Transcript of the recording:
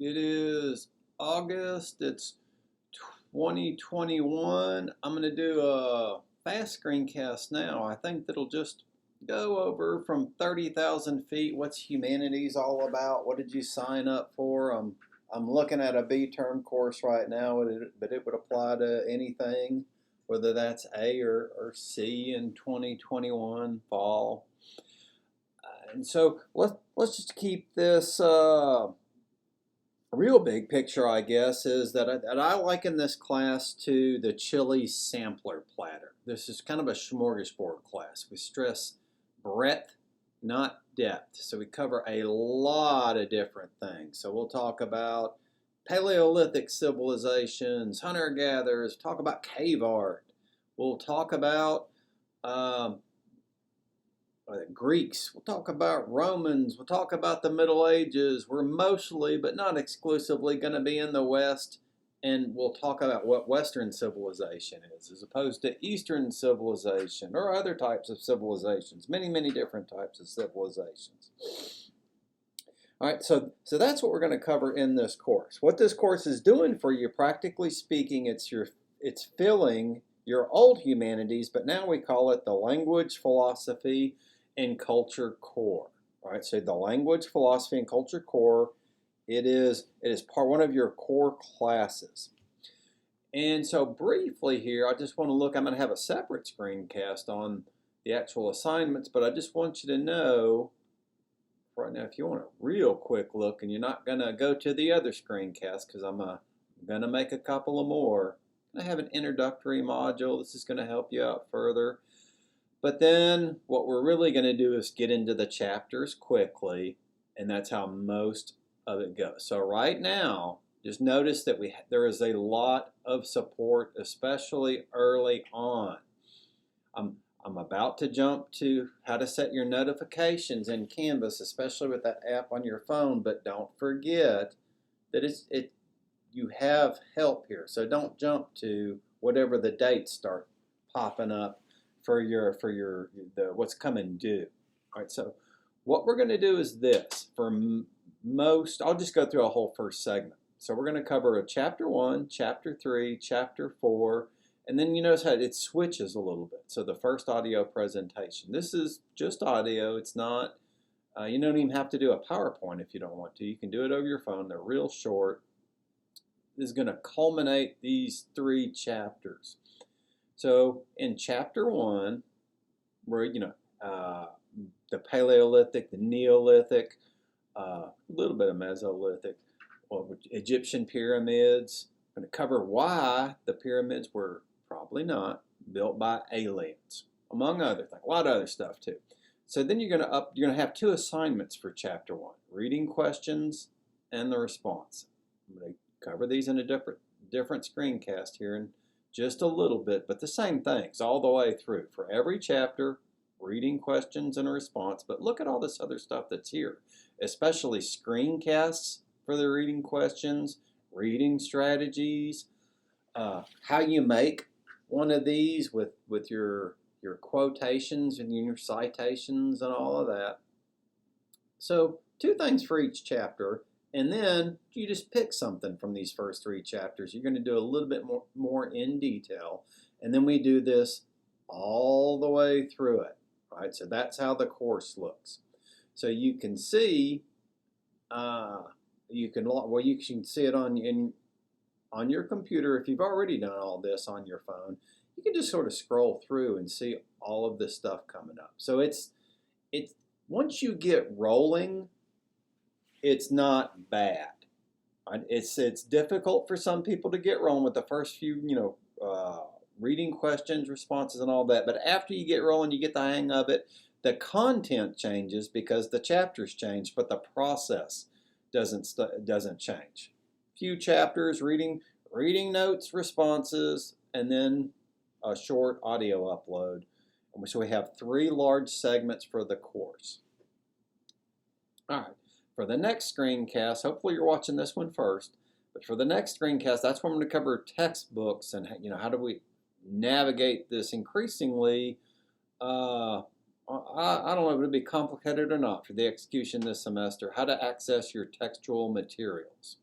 It is August. It's 2021. I'm going to do a fast screencast now. I think that'll just go over from 30,000 feet. What's humanities all about? What did you sign up for? I'm looking at a B-term course right now, but it would apply to anything, whether that's A or C in 2021 fall. And so let's just keep this. Real big picture, I guess, is that I liken this class to the chili sampler platter. This is kind of a smorgasbord class. We stress breadth, not depth. So we cover a lot of different things. So we'll talk about Paleolithic civilizations, hunter-gatherers, talk about cave art. We'll talk about Greeks, we'll talk about Romans, we'll talk about the Middle Ages. We're mostly, but not exclusively, going to be in the West, and we'll talk about what Western civilization is, as opposed to Eastern civilization or other types of civilizations, many different types of civilizations. All right, so that's what we're going to cover in this course. What this course is doing for you, practically speaking, it's filling your old humanities, but now we call it the language, philosophy, and culture core. All right, so the language, philosophy, and culture core, it is one of your core classes. And so briefly here, I just want to look, I'm going to have a separate screencast on the actual assignments, but I just want you to know right now, if you want a real quick look, and you're not going to go to the other screencast, because I'm going to make a couple of more. I have an introductory module. This is going to help you out further. But then what we're really going to do is get into the chapters quickly, and that's how most of it goes. So right now, just notice that there is a lot of support, especially early on. I'm about to jump to how to set your notifications in Canvas, especially with that app on your phone, but don't forget that you have help here. So don't jump to whatever the dates start popping up for what's coming due. All right, so what we're going to do is this. For most, I'll just go through a whole first segment. So we're going to cover a chapter 1, chapter 3, chapter 4, and then you notice how it switches a little bit. So the first audio presentation. This is just audio. It's not, you don't even have to do a PowerPoint if you don't want to. You can do it over your phone. They're real short. This is going to culminate these 3 chapters. So in chapter 1, where the Paleolithic, the Neolithic, a little bit of Mesolithic, Egyptian pyramids. I'm going to cover why the pyramids were probably not built by aliens, among other things. A lot of other stuff too. So then you're going to have 2 assignments for chapter 1: reading questions and the response. I'm going to cover these in a different screencast here in just a little bit, but the same things all the way through. For every chapter, reading questions and a response, but look at all this other stuff that's here, especially screencasts for the reading questions, reading strategies, how you make one of these with your quotations and your citations and all of that. So 2 things for each chapter. And then you just pick something from these first 3 chapters. You're going to do a little bit more in detail. And then we do this all the way through it. Right? So that's how the course looks. So you can see, you can see it on your computer. If you've already done all this on your phone, you can just sort of scroll through and see all of this stuff coming up. So it's once you get rolling, it's not bad. It's difficult for some people to get rolling with the first few, reading questions, responses, and all that. But after you get rolling, you get the hang of it. The content changes because the chapters change, but the process doesn't change. Few chapters, reading notes, responses, and then a short audio upload. And so we have 3 large segments for the course. All right. For the next screencast, hopefully you're watching this one first, but for the next screencast, that's when I'm going to cover textbooks and how do we navigate this increasingly, I don't know if it'll be complicated or not for the execution this semester, how to access your textual materials.